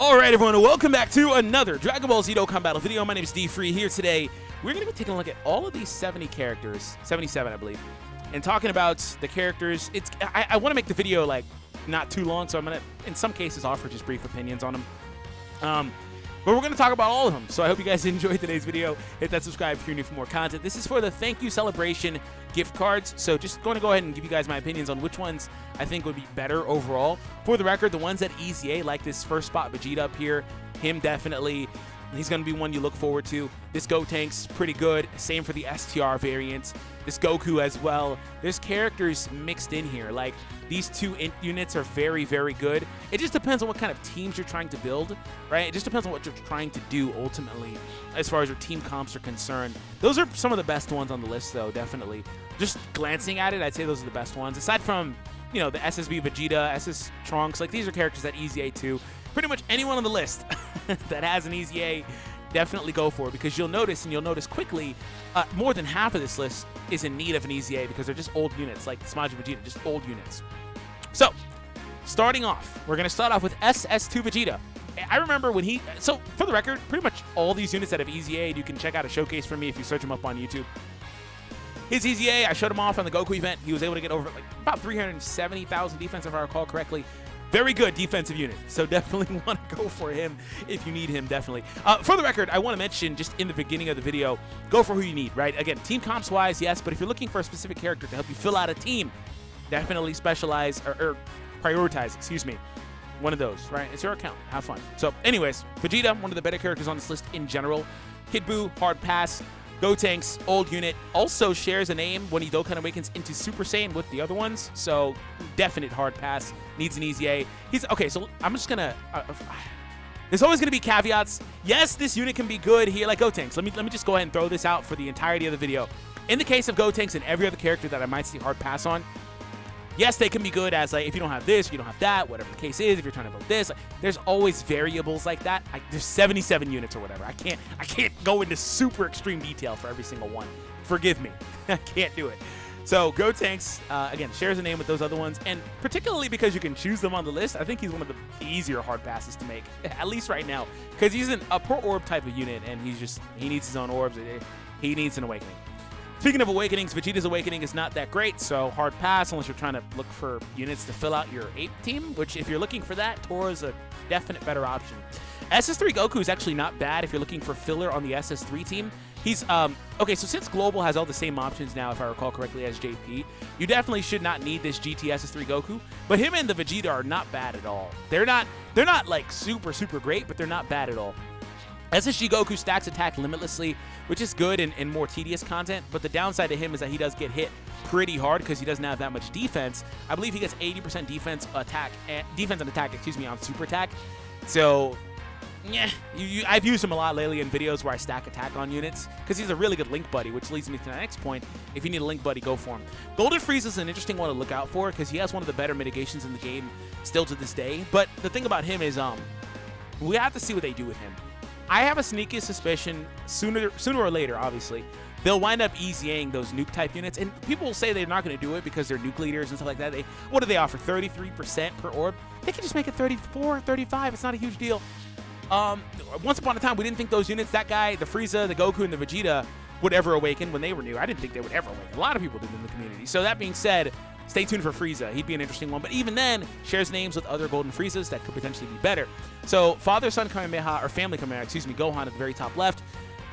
Alright everyone, welcome back to another Dragon Ball Z Dokkan battle video. My name is D-Free here today. We're going to be taking a look at all of these 70 characters, 77 I believe, and talking about the characters. I want to make the video like not too long, so I'm going to, in some cases, offer just brief opinions on them. But we're going to talk about all of them, so I hope you guys enjoyed today's video. Hit that subscribe if you're new for more content. This is for the Thank You Celebration gift cards, so just going to go ahead and give you guys my opinions on which ones I think would be better overall. For the record, the ones at EZA, like this first spot Vegeta up here, him definitely, he's going to be one you look forward to. This Gotenks, pretty good. Same for the STR variants. This Goku as well. There's characters mixed in here. Like, these two units are very, very good. It just depends on what kind of teams you're trying to build, right? It just depends on what you're trying to do ultimately as far as your team comps are concerned. Those are some of the best ones on the list, though, definitely. Just glancing at it, I'd say those are the best ones. Aside from, you know, the SSB Vegeta, SS Trunks, like, these are characters at EZA too. Pretty much anyone on the list that has an EZA, definitely go for it, because you'll notice, and you'll notice quickly, more than half of this list is in need of an EZA because they're just old units, like Smajin Vegeta, just old units. So, starting off, we're going to start off with SS2 Vegeta. I remember when so for the record, pretty much all these units that have EZA, you can check out a showcase from me if you search them up on YouTube. His EZA, I showed him off on the Goku event. He was able to get over like about 370,000 defense, if I recall correctly. Very good defensive unit, so definitely want to go for him if you need him, definitely. For the record, I want to mention just in the beginning of the video, go for who you need, right? Again, team comps-wise, yes, but if you're looking for a specific character to help you fill out a team, definitely specialize, or prioritize, excuse me, one of those, right? It's your account. Have fun. So, anyways, Vegeta, one of the better characters on this list in general. Kid Buu, hard pass. Gotenks, old unit, also shares a name when he Dokkan Awakens into Super Saiyan with the other ones, so definite hard pass, needs an EZA. Okay, so I'm just gonna, there's always gonna be caveats. Yes, this unit can be good here, like Gotenks. Let me just go ahead and throw this out for the entirety of the video. In the case of Gotenks and every other character that I might see hard pass on, yes, they can be good as, like, if you don't have this, you don't have that, whatever the case is, if you're trying to build this, like, there's always variables like that. There's 77 units or whatever. I can't go into super extreme detail for every single one. Forgive me. I can't do it. So, Gotenks, again, shares a name with those other ones, and particularly because you can choose them on the list, I think he's one of the easier hard passes to make, at least right now, because he's a per orb type of unit, and he needs his own orbs. He needs an awakening. Speaking of awakenings, Vegeta's awakening is not that great, so hard pass unless you're trying to look for units to fill out your 8 team, which if you're looking for that, Tora's a definite better option. SS3 Goku is actually not bad if you're looking for filler on the SS3 team. He's, okay, so since Global has all the same options now, if I recall correctly, as JP, you definitely should not need this GT SS3 Goku, but him and the Vegeta are not bad at all. They're not like super, super great, but they're not bad at all. SSG Goku stacks attack limitlessly, which is good in more tedious content, but the downside to him is that he does get hit pretty hard because he doesn't have that much defense. I believe he gets 80% defense and attack, excuse me, on super attack. So, yeah, I've used him a lot lately in videos where I stack attack on units because he's a really good link buddy, which leads me to the next point. If you need a link buddy, go for him. Golden Frieza is an interesting one to look out for because he has one of the better mitigations in the game still to this day, but the thing about him is we have to see what they do with him. I have a sneaky suspicion, sooner or later, obviously, they'll wind up EZAing those nuke-type units, and people will say they're not going to do it because they're nuke leaders and stuff like that. What do they offer, 33% per orb? They can just make it 34, 35. It's not a huge deal. Once upon a time, we didn't think those units, that guy, the Frieza, the Goku, and the Vegeta, would ever awaken when they were new. I didn't think they would ever awaken. A lot of people did in the community. So that being said, stay tuned for Frieza. He'd be an interesting one. But even then, shares names with other Golden Friezas that could potentially be better. So Father-Son Kamehameha, or Family Kamehameha, excuse me, Gohan at the very top left.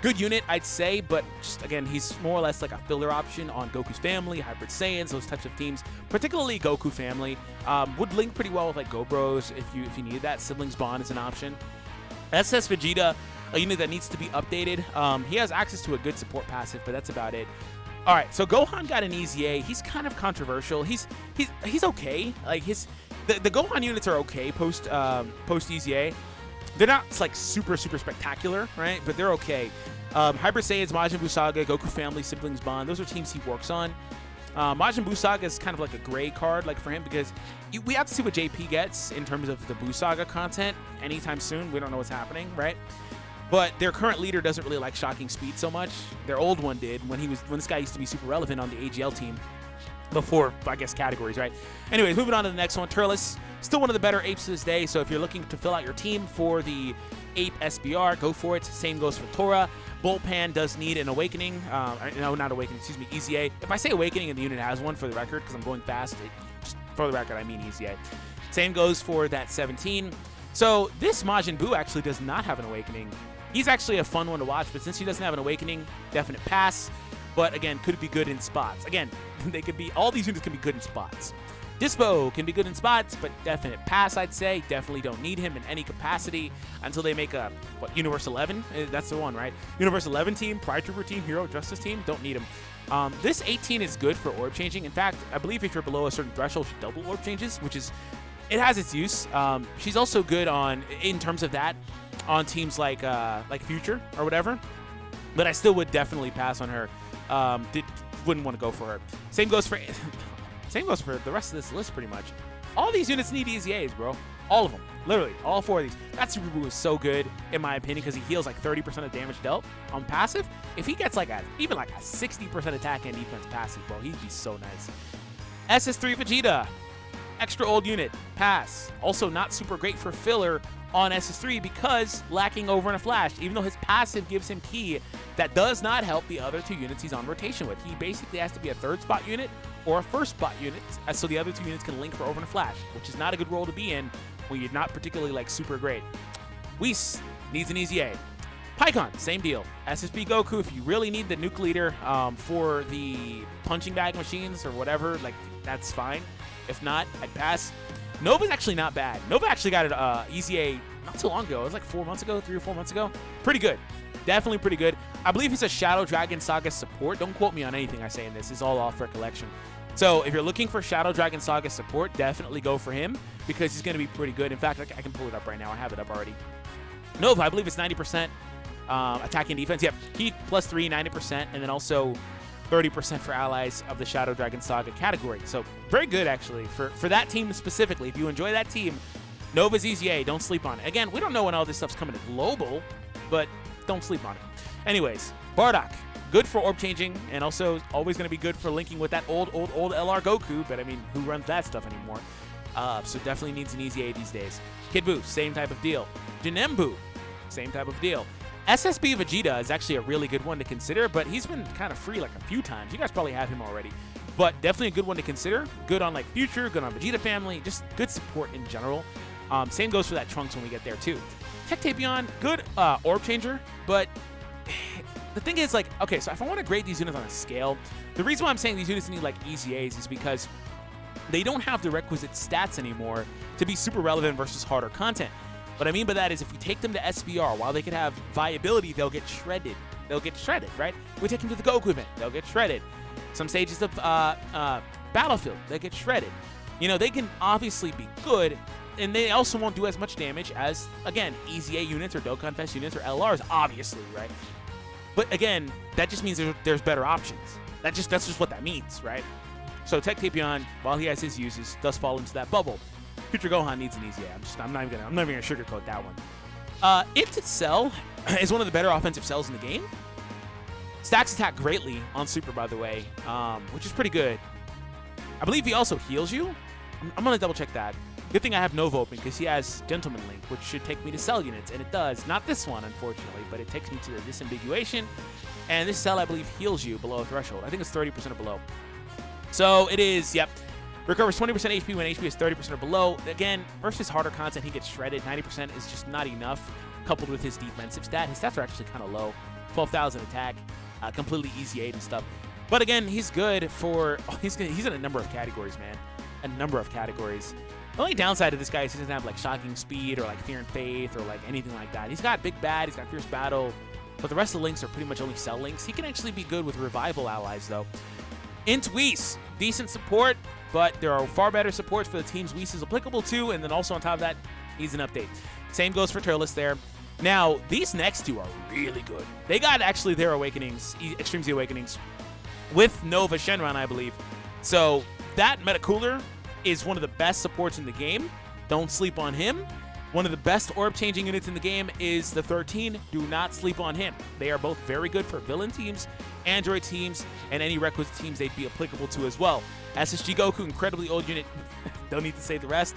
Good unit, I'd say, but just, again, he's more or less like a filler option on Goku's family, Hybrid Saiyans, those types of teams. Particularly Goku family. Would link pretty well with, like, Go Bros if you needed that. Siblings Bond is an option. SS Vegeta, a unit that needs to be updated. He has access to a good support passive, but that's about it. All right, so Gohan got an EZA. He's kind of controversial. He's okay. Like the Gohan units are okay post EZA. They're not like super spectacular, right? But they're okay. Hybrid Saiyans, Majin Buu Saga, Goku Family, Siblings Bond. Those are teams he works on. Majin Buu Saga is kind of like a gray card, like for him, because we have to see what JP gets in terms of the Buu Saga content anytime soon. We don't know what's happening, right? But their current leader doesn't really like Shocking Speed so much. Their old one did when this guy used to be super relevant on the AGL team. before, I guess, categories, right? Anyways, moving on to the next one. Turles, still one of the better apes to this day, so if you're looking to fill out your team for the ape SBR, go for it. Same goes for Tora. Bullpan does need an awakening. No, not awakening, excuse me, EZA. If I say awakening and the unit has one, for the record, because I'm going fast, just for the record, I mean EZA. Same goes for that 17. So this Majin Buu actually does not have an awakening. He's actually a fun one to watch, but since he doesn't have an awakening, definite pass. But again, could be good in spots. Again, they could be, all these units can be good in spots. Dispo can be good in spots, but definite pass, I'd say. Definitely don't need him in any capacity until they make a, what, Universe 11? That's the one, right? Universe 11 team, Pride Trooper team, Hero Justice team, don't need him. This 18 is good for orb changing. In fact, I believe if you're below a certain threshold, she double orb changes, which is, it has its use. She's also good on, in terms of that, on teams like Future or whatever. But I still would definitely pass on her. Wouldn't want to go for her. Same goes for the rest of this list, pretty much. All these units need EZAs, bro. All of them. Literally, all 4 of these. That Super Buu is so good, in my opinion, because he heals like 30% of damage dealt on passive. If he gets like even like a 60% attack and defense passive, bro, he'd be so nice. SS3 Vegeta. Extra old unit. Pass. Also not super great for filler on SS3 because lacking over in a flash. Even though his passive gives him ki, that does not help the other 2 units he's on rotation with. He basically has to be a 3rd spot unit or a 1st spot unit, so the other 2 units can link for over in a flash, which is not a good role to be in when you're not particularly like super great. Whis needs an EZA. Pikkon, same deal. SSB Goku, if you really need the nuke leader for the punching bag machines or whatever, like that's fine. If not, I'd pass. Nova's actually not bad. Nova actually got an EZA not too long ago. It was like 4 months ago, 3 or 4 months ago. Pretty good. Definitely pretty good. I believe he's a Shadow Dragon Saga support. Don't quote me on anything I say in this. It's all off recollection. So if you're looking for Shadow Dragon Saga support, definitely go for him because he's going to be pretty good. In fact, I can pull it up right now. I have it up already. Nova, I believe it's 90% attacking defense. Yep, Heat +3, 90%, and then also 30% for allies of the Shadow Dragon Saga category. So very good, actually, for that team specifically. If you enjoy that team, Nova's EZA, don't sleep on it. Again, we don't know when all this stuff's coming to global, but don't sleep on it. Anyways, Bardock, good for orb changing, and also always going to be good for linking with that old LR Goku, but I mean, who runs that stuff anymore? So definitely needs an EZA these days. Kid Buu, same type of deal. Janembu, same type of deal. SSB Vegeta is actually a really good one to consider, but he's been kind of free like a few times. You guys probably have him already, but definitely a good one to consider. Good on like Future, good on Vegeta family, just good support in general. Same goes for that Trunks when we get there too. Tech Tapion, good orb changer, but the thing is, like, okay, so if I want to grade these units on a scale, the reason why I'm saying these units need like EZAs is because they don't have the requisite stats anymore to be super relevant versus harder content. What I mean by that is if we take them to SBR, while they could have viability, they'll get shredded. They'll get shredded, right? We take them to the Goku event, they'll get shredded. Some stages of Battlefield, they get shredded. You know, they can obviously be good, and they also won't do as much damage as, again, EZA units or Dokkan Fest units or LRs, obviously, right? But again, that just means there's better options. That's just what that means, right? So Tech Tapion, while he has his uses, does fall into that bubble. Future Gohan needs an EZA. I'm not even gonna sugarcoat that one. Int Cell is one of the better offensive cells in the game. Stacks attack greatly on Super, by the way, which is pretty good. I believe he also heals you. I'm gonna double check that. Good thing I have Nova open because he has Gentleman Link, which should take me to cell units, and it does. Not this one, unfortunately, but it takes me to the Disambiguation, and this cell, I believe, heals you below a threshold. I think it's 30% or below. So it is, yep. Recovers 20% HP when HP is 30% or below. Again, versus harder content, he gets shredded. 90% is just not enough, coupled with his defensive stat. His stats are actually kind of low. 12,000 attack, completely EZA'd and stuff. But again, he's good for, he's in a number of categories, man. A number of categories. The only downside of this guy is he doesn't have like Shocking Speed or like Fear and Faith or like anything like that. He's got Big Bad, he's got Fierce Battle, but the rest of the links are pretty much only cell links. He can actually be good with Revival allies, though. Int Whis, decent support, but there are far better supports for the teams Whis is applicable to, and then also on top of that, he's an update. Same goes for Turles there. Now, these next two are really good. They got actually their Awakenings, Extreme Z Awakenings, with Nova Shenron, I believe. So that Metacooler is one of the best supports in the game. Don't sleep on him. One of the best orb changing units in the game is the 13. Do not sleep on him. They are both very good for villain teams, android teams, and any requisite teams they'd be applicable to as well. SSG Goku, incredibly old unit. Don't need to say the rest.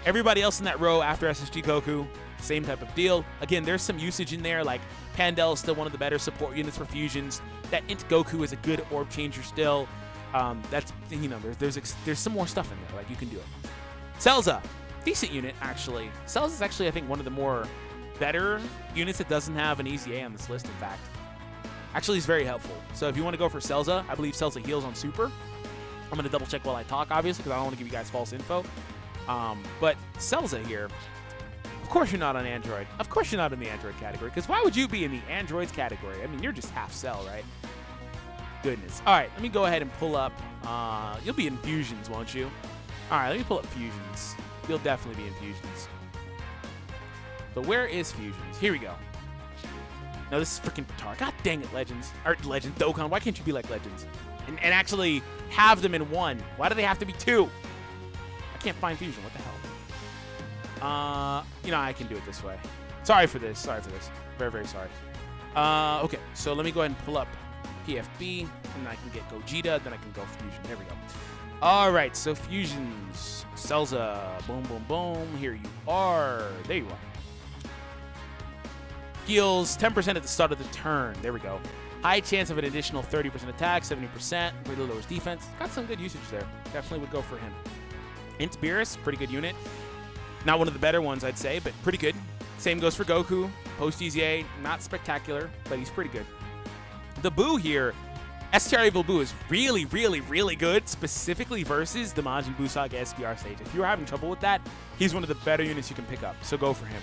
Everybody else in that row after SSG Goku, same type of deal. Again, there's some usage in there, like Pandel is still one of the better support units for fusions. That Int Goku is a good orb changer still. That's, you know, there's some more stuff in there, like you can do it. Celza. Decent unit, actually. Cells is actually, I think, one of the more better units that doesn't have an easy A on this list, in fact. Actually, he's very helpful. So if you want to go for Celza, I believe Celza heals on Super. I'm going to double check while I talk, obviously, because I don't want to give you guys false info. But Celza here, of course you're not on Android. Of course you're not in the Android category, because why would you be in the Androids category? I mean, you're just half Cell, right? Goodness. All right, let me go ahead and pull up. You'll be in Fusions, won't you? All right, let me pull up Fusions. You'll definitely be in Fusions. But where is Fusions? Here we go. No, this is freaking retarded. God dang it, Legends. Or Legend Dokkan. Why can't you be like Legends? And actually have them in one. Why do they have to be two? I can't find Fusion. What the hell? You know, I can do it this way. Sorry for this. Sorry for this. Very, very sorry. Okay, so let me go ahead and pull up PFB. And I can get Gogeta. Then I can go Fusion. There we go. All right, so Fusions. Celza. Boom, boom, boom. Here you are. There you are. Heals 10% at the start of the turn. There we go. High chance of an additional 30% attack, 70%. Really lowers defense. Got some good usage there. Definitely would go for him. Int Beerus, pretty good unit. Not one of the better ones, I'd say, but pretty good. Same goes for Goku. Post EZA, not spectacular, but he's pretty good. The Buu here, STR Evil Buu is really, really, really good, specifically versus the Majin Buu Saga SBR stage. If you're having trouble with that, he's one of the better units you can pick up, so go for him.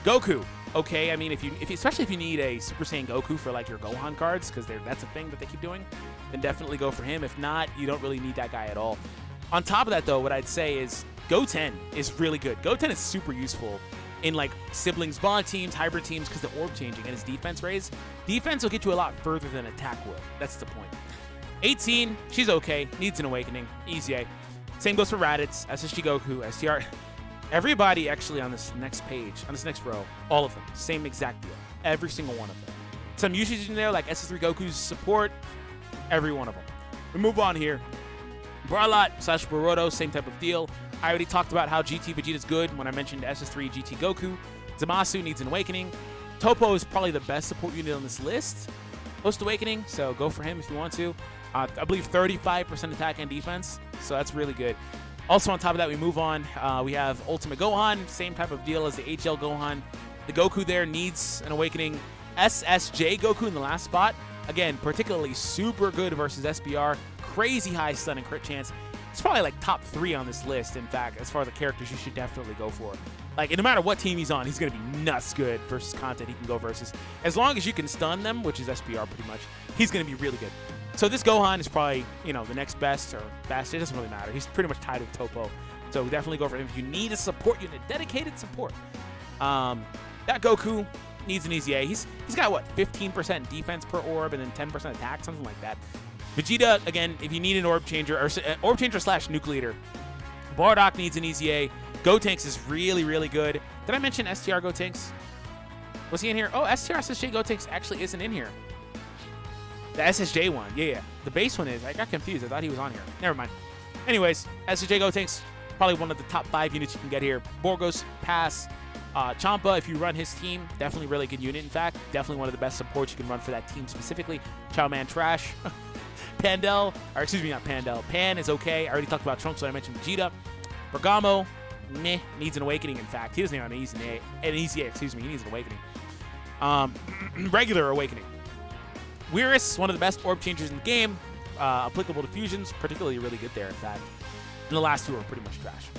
Goku, okay, I mean, especially if you need a Super Saiyan Goku for like your Gohan cards, because that's a thing that they keep doing, then definitely go for him. If not, you don't really need that guy at all. On top of that, though, what I'd say is Goten is really good. Goten is super useful in like siblings bond teams, hybrid teams, because the orb changing and his defense raise. Defense will get you a lot further than attack will. That's the point. 18, she's okay. Needs an awakening. Easy A. Same goes for Raditz, SSG Goku, STR. Everybody actually on this next page, on this next row, all of them, same exact deal. Every single one of them. Some usage in there like SS3 Goku's support, every one of them. We move on here. Barlot / Boruto, same type of deal. I already talked about how GT Vegeta's good when I mentioned SS3 GT Goku. Zamasu needs an awakening. Topo is probably the best support unit on this list. Post-awakening, so go for him if you want to. I believe 35% attack and defense, so that's really good. Also on top of that, we move on. We have Ultimate Gohan, same type of deal as the HL Gohan. The Goku there needs an awakening. SSJ Goku in the last spot. Again, particularly super good versus SBR. Crazy high stun and crit chance. It's probably like top 3 on this list, in fact, as far as the characters you should definitely go for. Like, no matter what team he's on, he's going to be nuts good versus content he can go versus. As long as you can stun them, which is SBR pretty much, he's going to be really good. So this Gohan is probably, you know, the next best or best. It doesn't really matter. He's pretty much tied with Topo. So definitely go for him if you need a support unit, dedicated support. That Goku needs an easy A. He's got, what, 15% defense per orb and then 10% attack, something like that. Vegeta, again, if you need an orb changer, or orb changer / nucleator. Bardock needs an easy A. Gotenks is really, really good. Did I mention STR Gotenks? Was he in here? Oh, STR SSJ Gotenks actually isn't in here. The SSJ one, yeah. The base one is. I got confused. I thought he was on here. Never mind. Anyways, SSJ Gotenks, probably one of the top 5 units you can get here. Borgos, Pass, Champa, if you run his team, definitely really good unit. In fact, definitely one of the best supports you can run for that team specifically. Chowman Trash. Pandel, or excuse me, not Pandel. Pan is okay. I already talked about Trunks, so I mentioned Vegeta. Bergamo, meh, needs an awakening. In fact, he doesn't have an easy A, excuse me. He needs an awakening. Regular awakening. Weirus, one of the best orb changers in the game. Applicable to fusions, particularly really good there, in fact. And the last 2 are pretty much trash.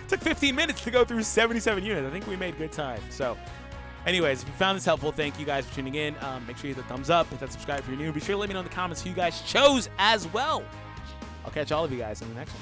Took 15 minutes to go through 77 units. I think we made good time. So, anyways, if you found this helpful, thank you guys for tuning in. Make sure you hit the thumbs up, hit that subscribe if you're new. Be sure to let me know in the comments who you guys chose as well. I'll catch all of you guys in the next one.